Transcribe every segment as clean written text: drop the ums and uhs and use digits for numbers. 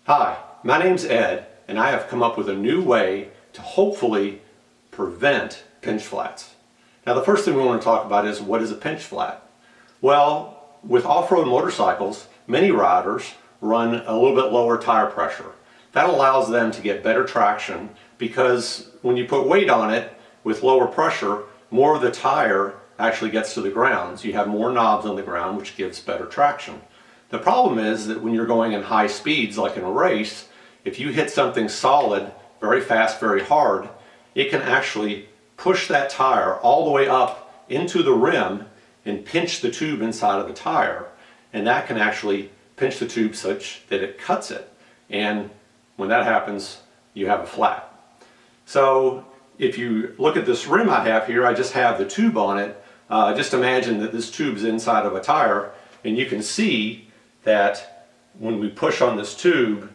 Hi, my name's Ed, and I have come up with a new way to hopefully prevent pinch flats. Now, the first thing we want to talk about is, what is a pinch flat? Well, with off-road motorcycles, many riders run a little bit lower tire pressure. That allows them to get better traction because when you put weight on it with lower pressure, more of the tire actually gets to the ground. So you have more knobs on the ground, which gives better traction. The problem is that when you're going in high speeds, like in a race, if you hit something solid very fast, very hard, it can actually push that tire all the way up into the rim and pinch the tube inside of the tire. And that can actually pinch the tube such that it cuts it. And when that happens, you have a flat. So if you look at this rim I have here, I just have the tube on it. Just imagine that this tube's inside of a tire, and you can see that when we push on this tube,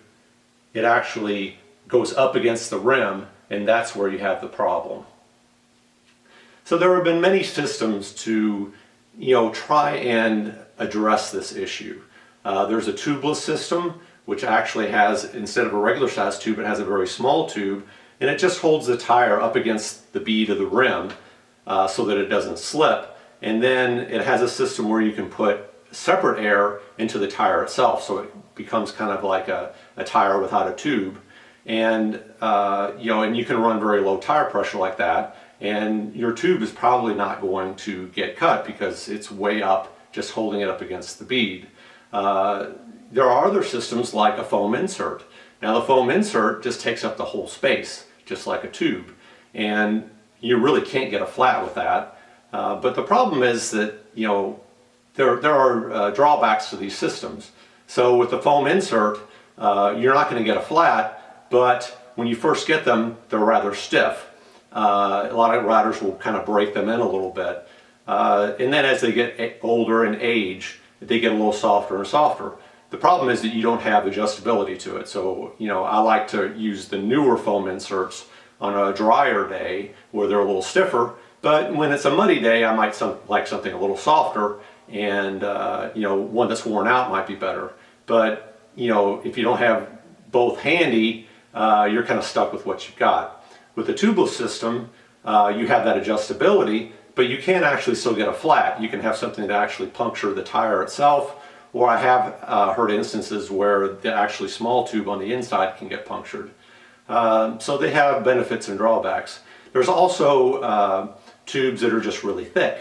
it actually goes up against the rim, and that's where you have the problem. So there have been many systems to, try and address this issue. There's a tubeless system, which actually has, instead of a regular size tube, it has a very small tube, and it just holds the tire up against the bead of the rim so that it doesn't slip. And then it has a system where you can put separate air into the tire itself, so it becomes kind of like a tire without a tube. And and you can run very low tire pressure like that, and your tube is probably not going to get cut because it's way up, just holding it up against the bead. There are other systems like a foam insert. Now, the foam insert just takes up the whole space, just like a tube, and you really can't get a flat with that. But the problem is that there are drawbacks to these systems. So with the foam insert, you're not going to get a flat, but when you first get them, they're rather stiff. A lot of riders will kind of break them in a little bit. And then as they get older and age, they get a little softer and softer. The problem is that you don't have adjustability to it. So, I like to use the newer foam inserts on a drier day where they're a little stiffer, but when it's a muddy day, I might like something a little softer, and one that's worn out might be better. But if you don't have both handy, you're kind of stuck with what you've got. With the tubeless system, you have that adjustability, but you can actually still get a flat. You can have something to actually puncture the tire itself, or I have heard instances where the actually small tube on the inside can get punctured. So they have benefits and drawbacks. There's also tubes that are just really thick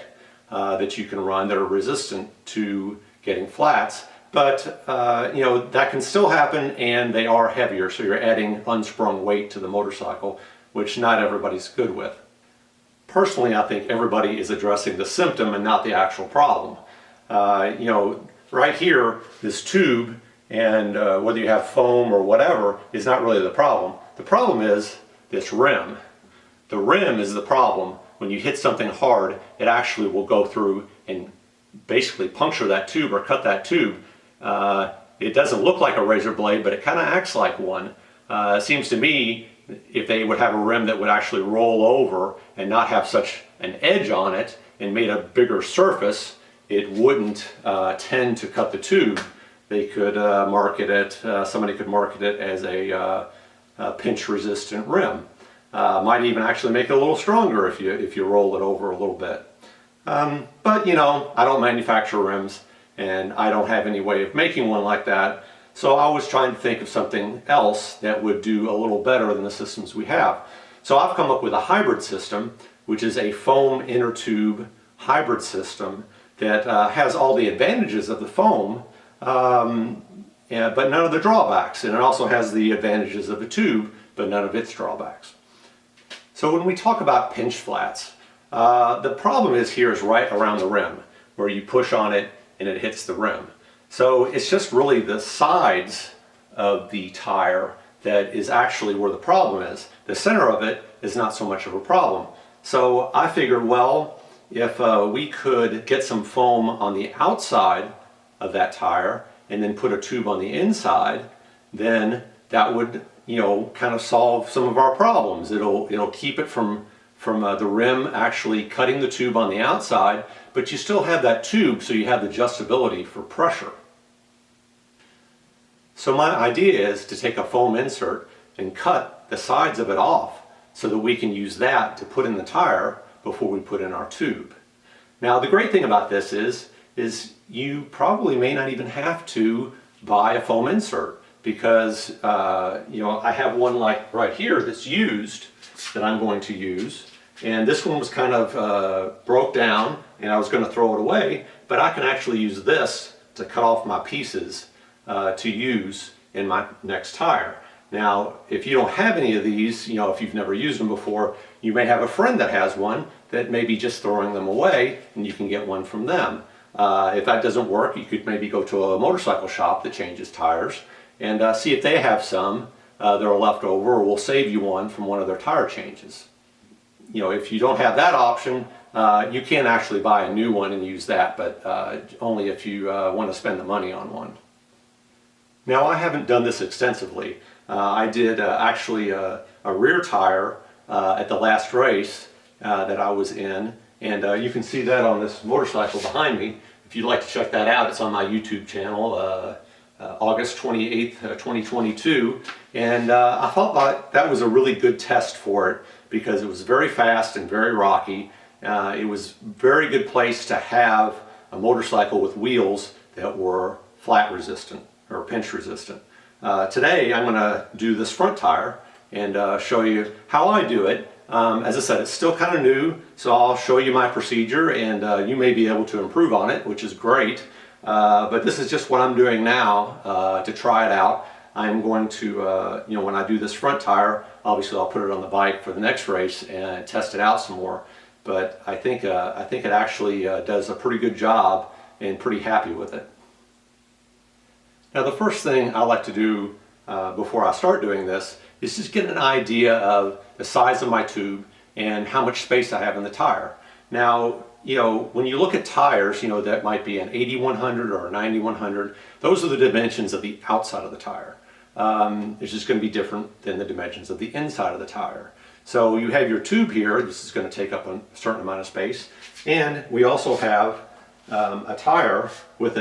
that you can run that are resistant to getting flats, but that can still happen, and they are heavier, so you're adding unsprung weight to the motorcycle, which not everybody's good with. Personally, I think everybody is addressing the symptom and not the actual problem. Right here, this tube, and whether you have foam or whatever, is not really the problem. The problem is this rim. The rim is the problem. When you hit something hard, it actually will go through and basically puncture that tube or cut that tube. It doesn't look like a razor blade, but it kind of acts like one. It seems to me, if they would have a rim that would actually roll over and not have such an edge on it and made a bigger surface, it wouldn't tend to cut the tube. They could market it, somebody could market it as a pinch resistant rim. Might even actually make it a little stronger if you roll it over a little bit. But I don't manufacture rims, and I don't have any way of making one like that. So I was trying to think of something else that would do a little better than the systems we have. So I've come up with a hybrid system, which is a foam inner tube hybrid system that has all the advantages of the foam, but none of the drawbacks. And it also has the advantages of the tube, but none of its drawbacks. So when we talk about pinch flats, the problem is right around the rim, where you push on it and it hits the rim. So it's just really the sides of the tire that is actually where the problem is. The center of it is not so much of a problem. So I figured, well, if we could get some foam on the outside of that tire and then put a tube on the inside, then that would kind of solve some of our problems. It'll keep it from the rim actually cutting the tube on the outside, but you still have that tube, so you have the adjustability for pressure. So my idea is to take a foam insert and cut the sides of it off so that we can use that to put in the tire before we put in our tube. Now the great thing about this is you probably may not even have to buy a foam insert, because I have one like right here that's used that I'm going to use, and this one was kind of broke down and I was going to throw it away, but I can actually use this to cut off my pieces to use in my next tire. Now, if you don't have any of these, if you've never used them before, you may have a friend that has one that may be just throwing them away, and you can get one from them. If that doesn't work, you could maybe go to a motorcycle shop that changes tires and see if they have some that are left over, or will save you one from one of their tire changes. If you don't have that option, you can actually buy a new one and use that, but only if you want to spend the money on one. Now, I haven't done this extensively. I did actually a rear tire at the last race that I was in, and you can see that on this motorcycle behind me. If you'd like to check that out, it's on my YouTube channel, August 28th, 2022, and I thought that was a really good test for it because it was very fast and very rocky. It was a very good place to have a motorcycle with wheels that were flat resistant or pinch resistant. Today I'm going to do this front tire and show you how I do it. As I said, it's still kind of new, so I'll show you my procedure, and you may be able to improve on it, which is great. But this is just what I'm doing now to try it out. I'm going to, when I do this front tire, obviously I'll put it on the bike for the next race and test it out some more. But I think it actually does a pretty good job, and pretty happy with it. Now, the first thing I like to do before I start doing this is just get an idea of the size of my tube and how much space I have in the tire. Now, when you look at tires, that might be an 8100 or a 9100, those are the dimensions of the outside of the tire. It's just going to be different than the dimensions of the inside of the tire. So you have your tube here. This is going to take up a certain amount of space. And we also have a tire with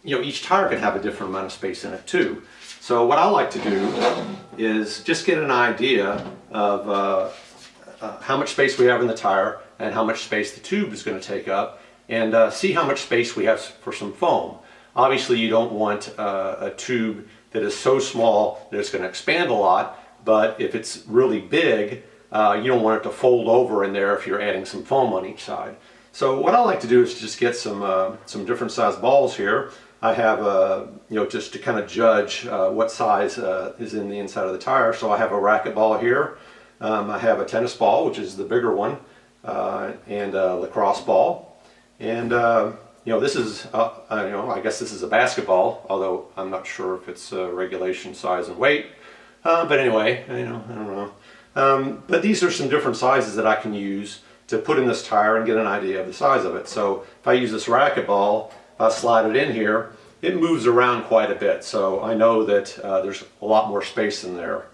each tire can have a different amount of space in it too. So what I like to do is just get an idea of how much space we have in the tire and how much space the tube is going to take up, and see how much space we have for some foam. Obviously you don't want a tube that is so small that it's going to expand a lot, but if it's really big, you don't want it to fold over in there if you're adding some foam on each side. So what I like to do is just get some different size balls here. I have just to kind of judge what size is in the inside of the tire. So I have a racket ball here. I have a tennis ball, which is the bigger one, and a lacrosse ball. And this is I guess this is a basketball, although I'm not sure if it's regulation size and weight. But anyway, I don't know. But these are some different sizes that I can use to put in this tire and get an idea of the size of it. So if I use this racket ball, if I slide it in here, it moves around quite a bit. So I know that there's a lot more space in there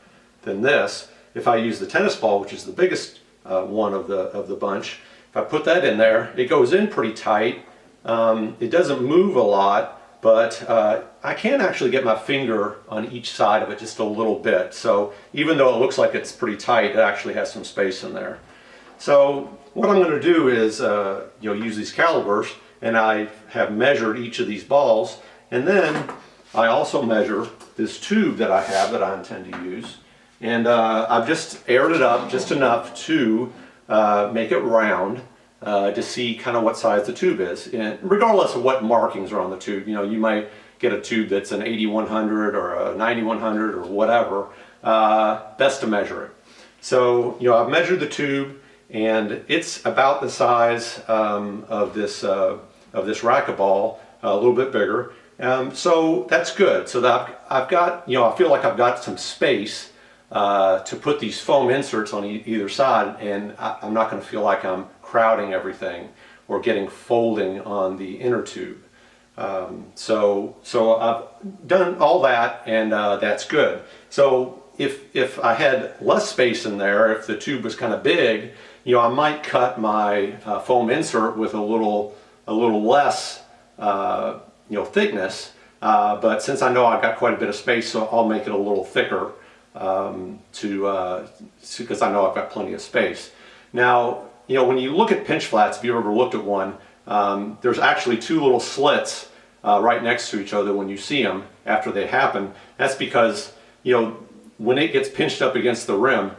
than this. If I use the tennis ball, which is the biggest one of the bunch, if I put that in there, it goes in pretty tight. It doesn't move a lot, but I can actually get my finger on each side of it just a little bit. So even though it looks like it's pretty tight, it actually has some space in there. So what I'm going to do is use these calipers, and I have measured each of these balls, and then I also measure this tube that I have that I intend to use, and I've just aired it up just enough to make it round to see kind of what size the tube is. And regardless of what markings are on the tube, you might get a tube that's an 8100 or a 9100 or whatever, best to measure it. So I've measured the tube, and it's about the size of this racquetball, a little bit bigger. So that's good. So that I've got, I feel like I've got some space to put these foam inserts on either side, and I'm not going to feel like I'm crowding everything or getting folding on the inner tube. So I've done all that, and that's good. So if I had less space in there, if the tube was kind of big, I might cut my foam insert with a little less thickness, but since I know I've got quite a bit of space, so I'll make it a little thicker because I know I've got plenty of space. Now, when you look at pinch flats, if you've ever looked at one, there's actually two little slits right next to each other when you see them after they happen. That's because, when it gets pinched up against the rim,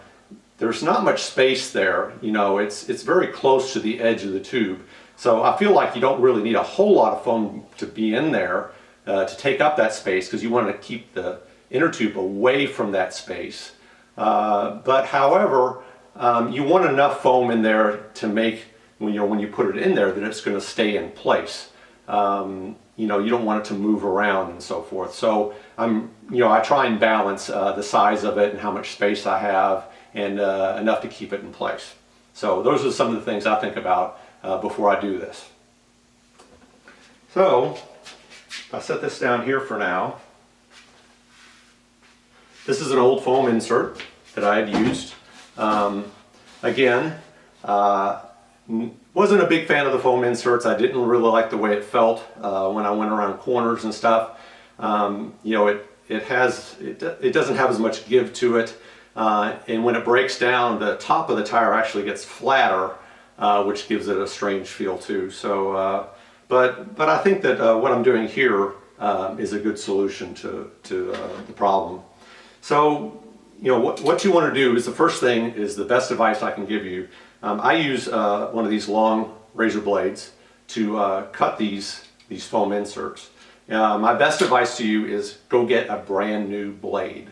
there's not much space there. It's very close to the edge of the tube. So I feel like you don't really need a whole lot of foam to be in there to take up that space, because you want to keep the inner tube away from that space. But however, you want enough foam in there to make, when you put it in there, that it's going to stay in place. You don't want it to move around and so forth. So I try and balance the size of it and how much space I have, and enough to keep it in place. So those are some of the things I think about before I do this. So I'll set this down here for now. This is an old foam insert that I had used. Again, wasn't a big fan of the foam inserts. I didn't really like the way it felt when I went around corners and stuff. It doesn't have as much give to it, and when it breaks down, the top of the tire actually gets flatter, which gives it a strange feel too. So, but I think that what I'm doing here is a good solution to the problem. So, what you want to do is, the first thing is the best advice I can give you. I use one of these long razor blades to cut these foam inserts. My best advice to you is go get a brand new blade.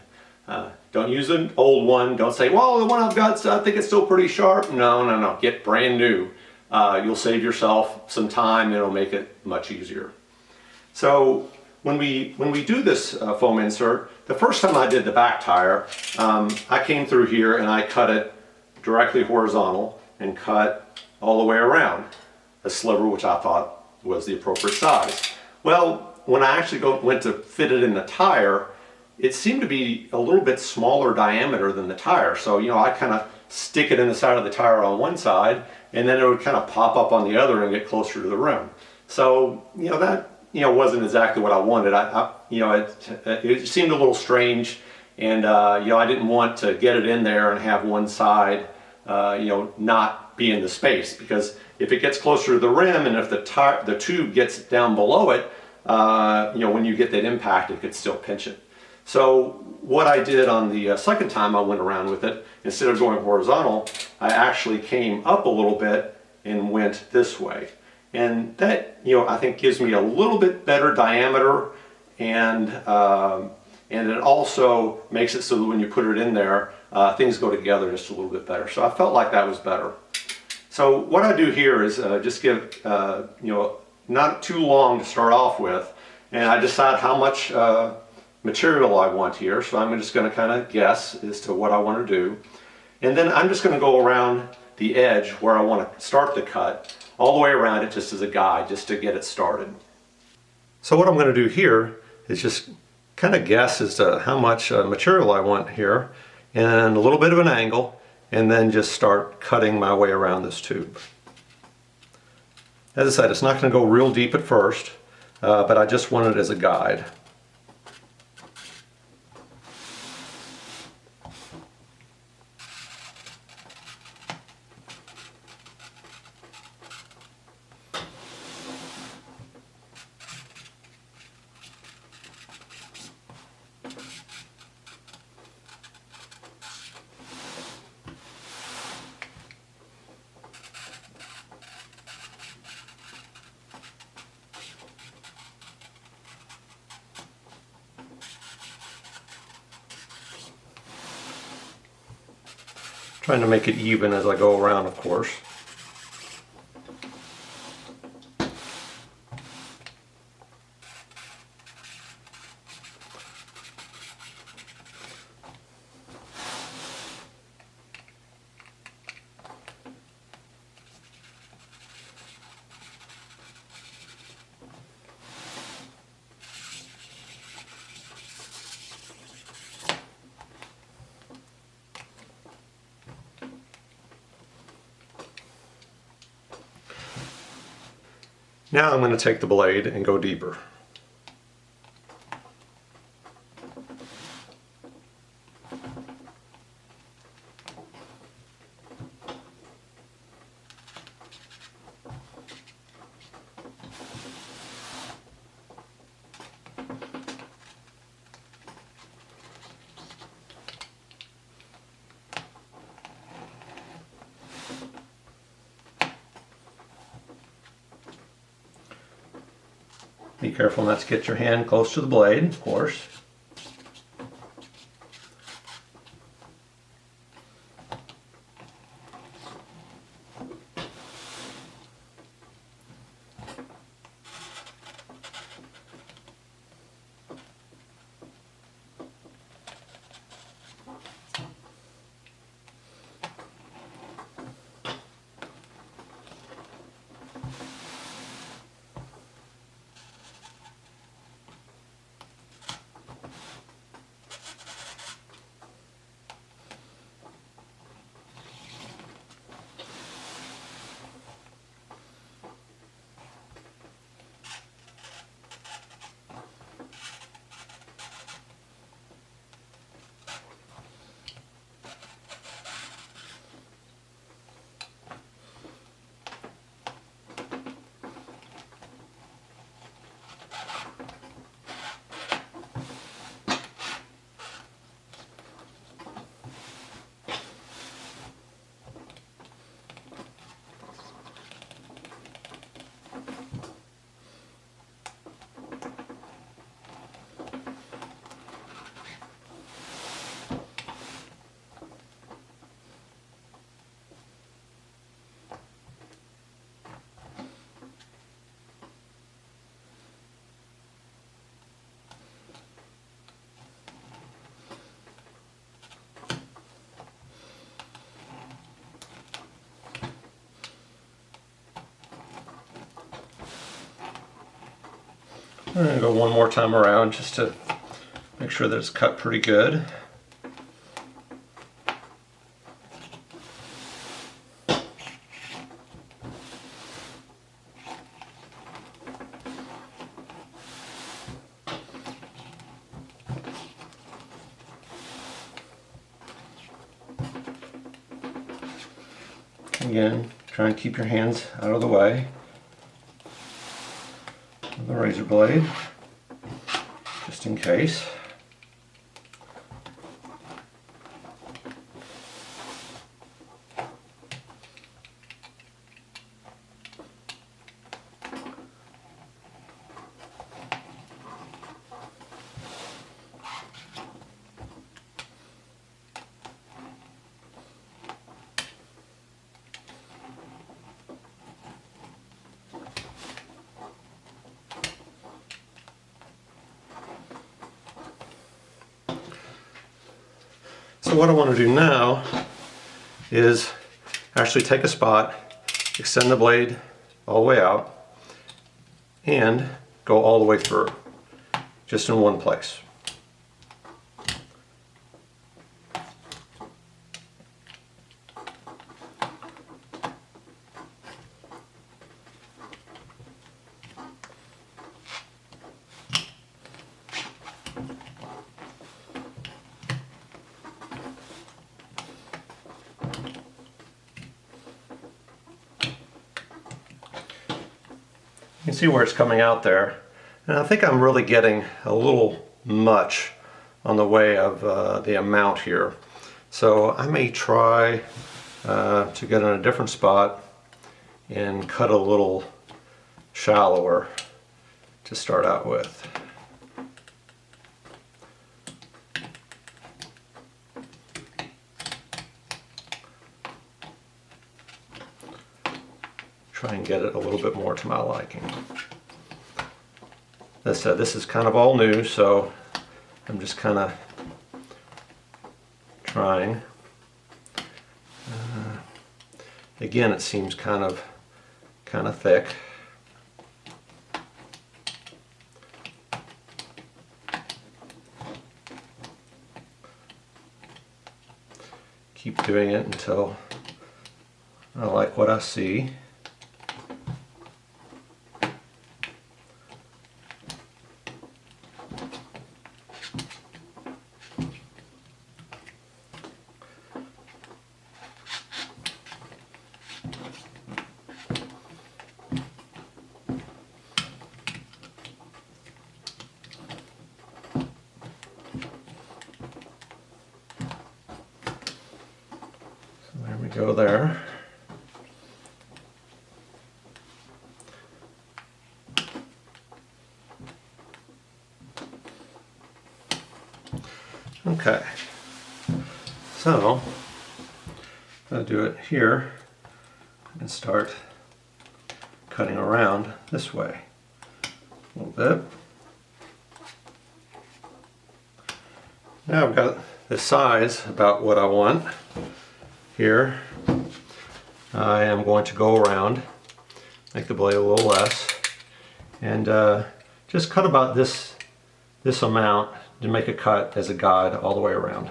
Don't use an old one. Don't say, well, the one I've got, I think it's still pretty sharp. No. Get brand new. You'll save yourself some time, and it'll make it much easier. So when we do this foam insert, the first time I did the back tire, I came through here and I cut it directly horizontal and cut all the way around a sliver, which I thought was the appropriate size. Well, when I actually went to fit it in the tire, it seemed to be a little bit smaller diameter than the tire. So, I kind of stick it in the side of the tire on one side, and then it would kind of pop up on the other and get closer to the rim. So, that wasn't exactly what I wanted. It seemed a little strange, and I didn't want to get it in there and have one side not be in the space, because if it gets closer to the rim, and if the tube gets down below it, when you get that impact, it could still pinch it. So what I did on the second time I went around with it, instead of going horizontal, I actually came up a little bit and went this way. And that, I think gives me a little bit better diameter, and it also makes it so that when you put it in there, things go together just a little bit better. So I felt like that was better. So what I do here is just give, not too long to start off with, and I decide how much material I want here. So I'm just going to kind of guess as to what I want to do. And then I'm just going to go around the edge where I want to start the cut, all the way around it, just as a guide, just to get it started. So what I'm going to do here is just kind of guess as to how much material I want here, and a little bit of an angle, and then just start cutting my way around this tube. As I said, it's not going to go real deep at first, but I just want it as a guide. Trying to make it even as I go around, of course. Now I'm going to take the blade and go deeper. Be careful not to get your hand close to the blade, of course. I'm going to go one more time around just to make sure that it's cut pretty good. Again, try and keep your hands out of the way of the razor blade, just in case. So what I want to do now is actually take a spot, extend the blade all the way out, and go all the way through, just in one place. You can see where it's coming out there, and I think I'm really getting a little much on the way of the amount here. So I may try to get in a different spot and cut a little shallower to start out with. Try and get it a little bit more to my liking. As I said, this is kind of all new, so I'm just kind of trying. Again, it seems kind of thick. Keep doing it until I like what I see. There we go there. Okay, so I'll do it here and start cutting around this way a little bit. Now I've got the size about what I want here. I am going to go around, make the blade a little less, and just cut about this amount to make a cut as a guide all the way around.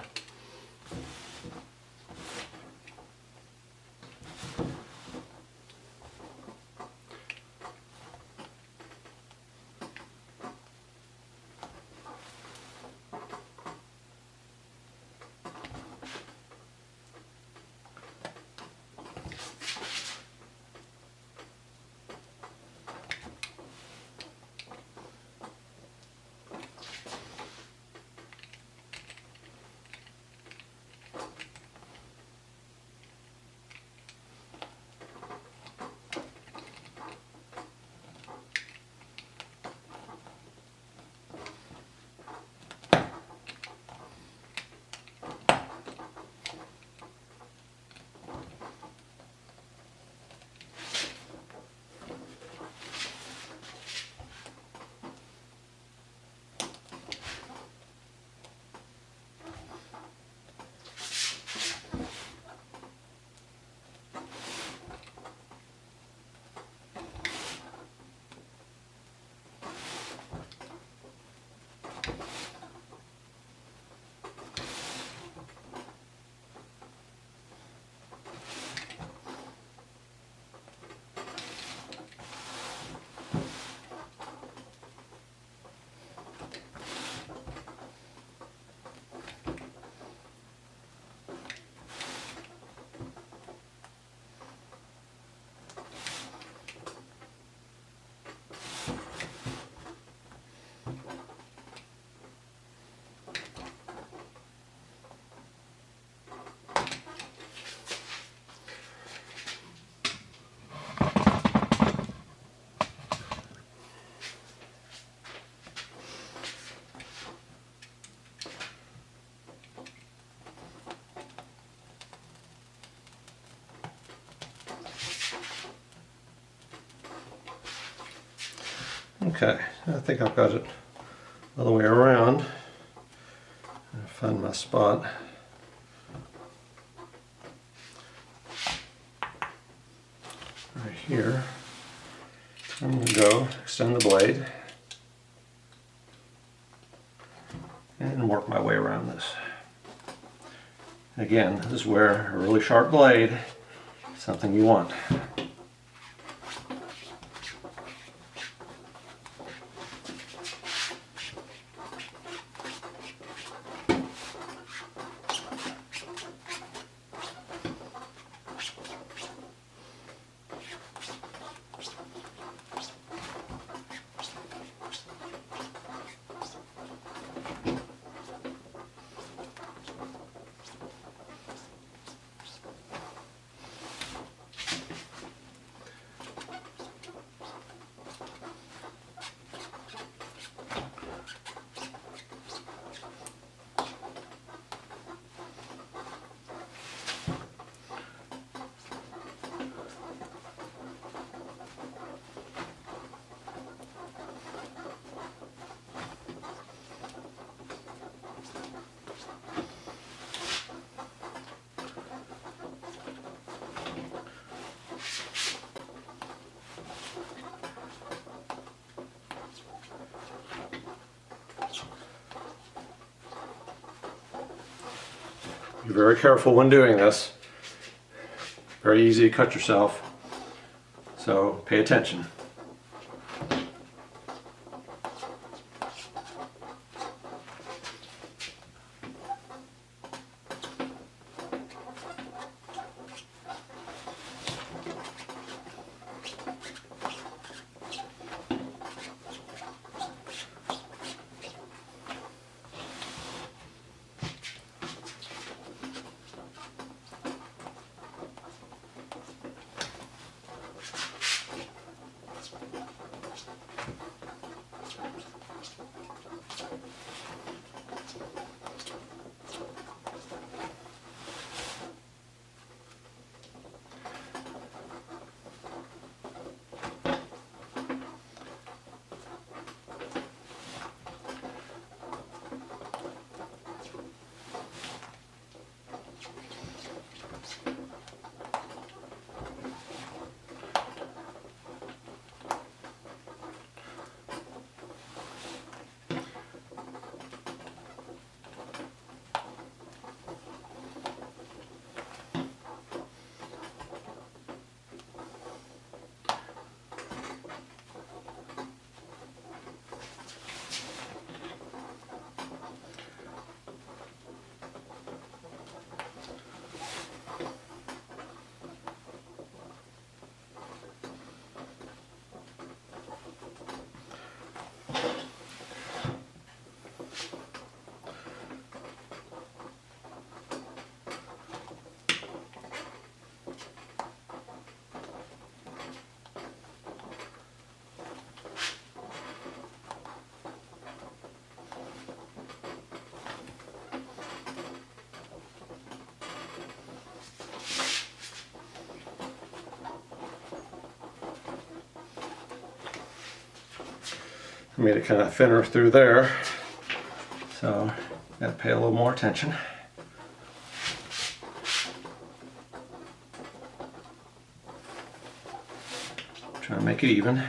Okay, I think I've got it all the way around. I'll find my spot. Right here. I'm going to go extend the blade and work my way around this. Again, this is where a really sharp blade is something you want. Be very careful when doing this. Very easy to cut yourself, so pay attention. I made it kind of thinner through there, so gotta pay a little more attention. Try to make it even.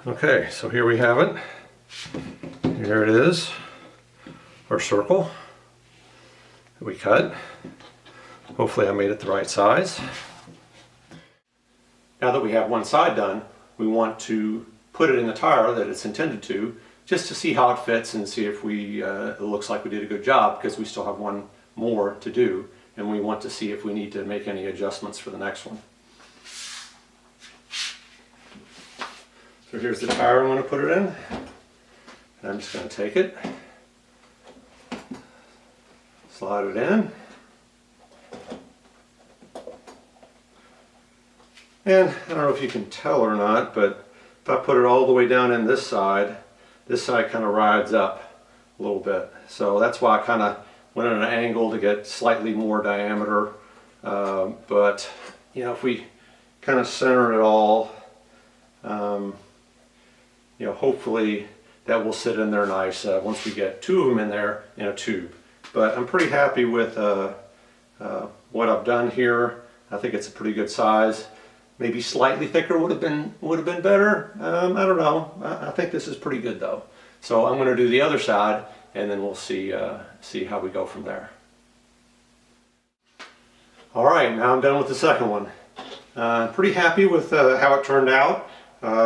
Okay, so here we have it. Here it is, our circle that we cut. Hopefully I made it the right size. Now that we have one side done, we want to put it in the tire that it's intended to, just to see how it fits and see if it looks like we did a good job, because we still have one more to do, and we want to see if we need to make any adjustments for the next one. So here's the tire I'm going to put it in. And I'm just going to take it, slide it in, and I don't know if you can tell or not, but if I put it all the way down in this side kind of rides up a little bit. So that's why I kind of went at an angle to get slightly more diameter. But you know, if we kind of center it all, you know, hopefully that will sit in there nice once we get two of them in there in a tube. But I'm pretty happy with what I've done here. I think it's a pretty good size. Maybe slightly thicker would have been better. I don't know. I think this is pretty good though. So I'm going to do the other side, and then we'll see how we go from there. All right, now I'm done with the second one. Pretty happy with how it turned out.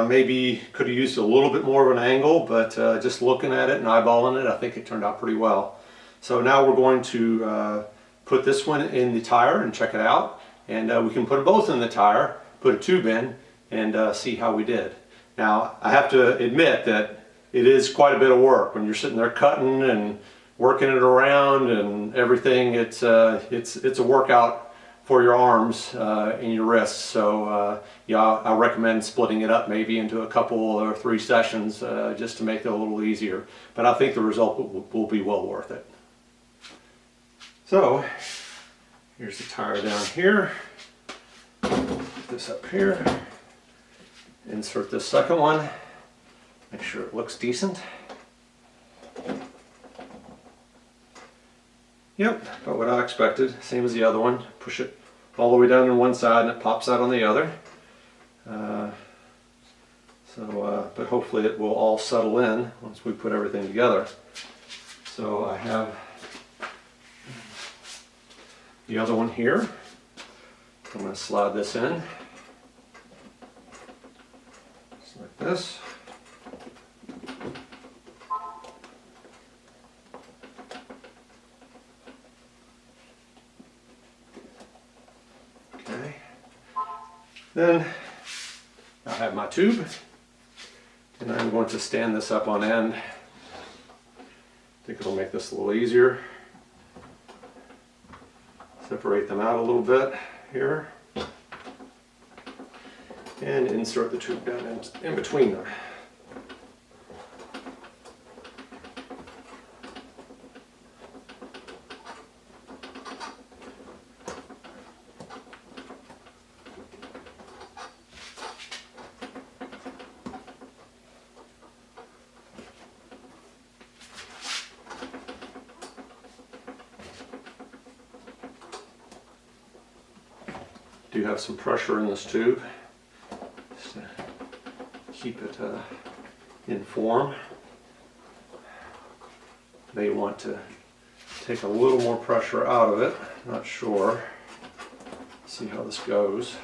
Maybe could have used a little bit more of an angle, but just looking at it and eyeballing it, I think it turned out pretty well. So now we're going to put this one in the tire and check it out, and we can put them both in the tire, put a tube in, and see how we did. Now I have to admit that it is quite a bit of work when you're sitting there cutting and working it around and everything. It's a workout for your arms and your wrists. So yeah, I recommend splitting it up maybe into a couple or 3 sessions just to make it a little easier. But I think the result will be well worth it. So here's the tire down here. Put this up here. Insert this second one. Make sure it looks decent. Yep, about what I expected. Same as the other one. Push it all the way down on one side and it pops out on the other. But hopefully it will all settle in once we put everything together. So I have the other one here. I'm going to slide this in. Just like this. Okay. Then I have my tube. And I'm going to stand this up on end. I think it'll make this a little easier. Separate them out a little bit here. And insert the tube down in between them. Do have some pressure in this tube just to keep it in form. May want to take a little more pressure out of it. Not sure. See how this goes.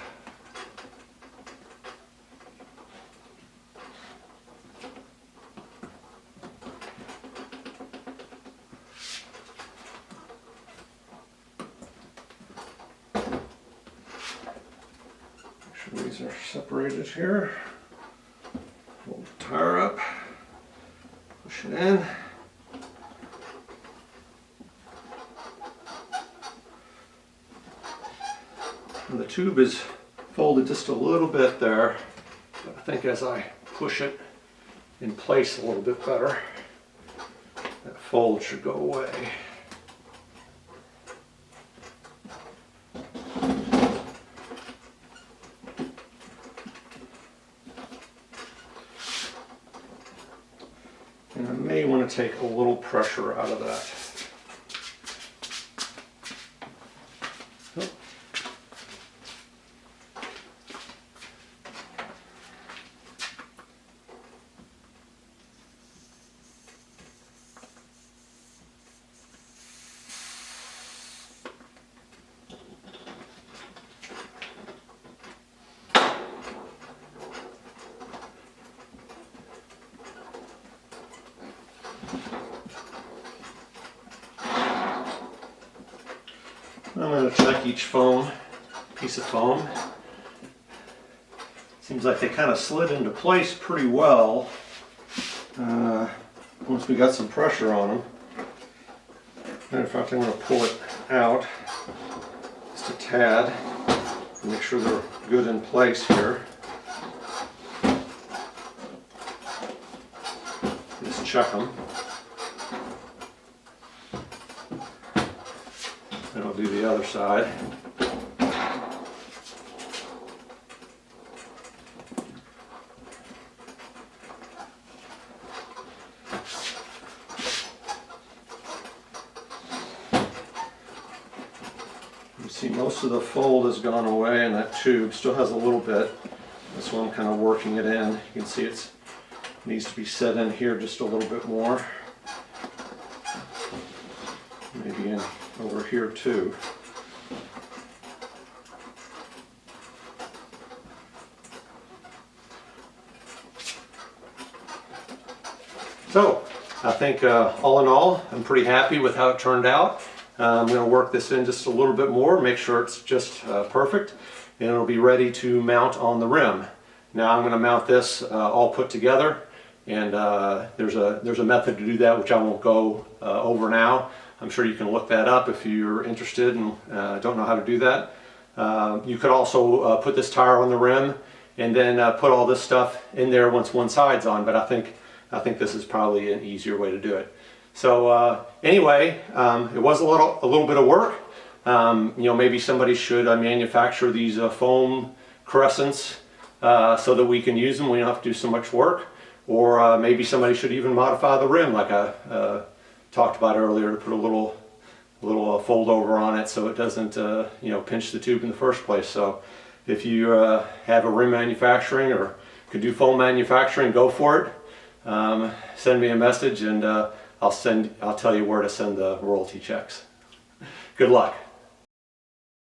These are separated here. Hold the tire up, push it in. And the tube is folded just a little bit there, but I think as I push it in place a little bit better, that fold should go away. And I may want to take a little pressure out of that. Oh. I'm going to check each piece of foam. Seems like they kind of slid into place pretty well once we got some pressure on them. Matter of fact, I'm going to pull it out just a tad and make sure they're good in place here. Just check them. And I'll do the other side. You see most of the fold has gone away and that tube still has a little bit. That's why I'm kind of working it in. You can see it needs to be set in here just a little bit more. Maybe in over here too. So I think all in all, I'm pretty happy with how it turned out. I'm going to work this in just a little bit more, make sure it's just perfect, and it'll be ready to mount on the rim. Now I'm going to mount this all put together, and there's a method to do that which I won't go over now. I'm sure you can look that up if you're interested and don't know how to do that. You could also put this tire on the rim and then put all this stuff in there once one side's on, but I think this is probably an easier way to do it. So anyway, it was a little bit of work. You know, maybe somebody should manufacture these foam crescents so that we can use them. We don't have to do so much work. or maybe somebody should even modify the rim like I talked about earlier, to put a little fold over on it so it doesn't pinch the tube in the first place. So if you have a rim manufacturing or could do foam manufacturing, go for it. Send me a message and I'll tell you where to send the royalty checks. Good luck.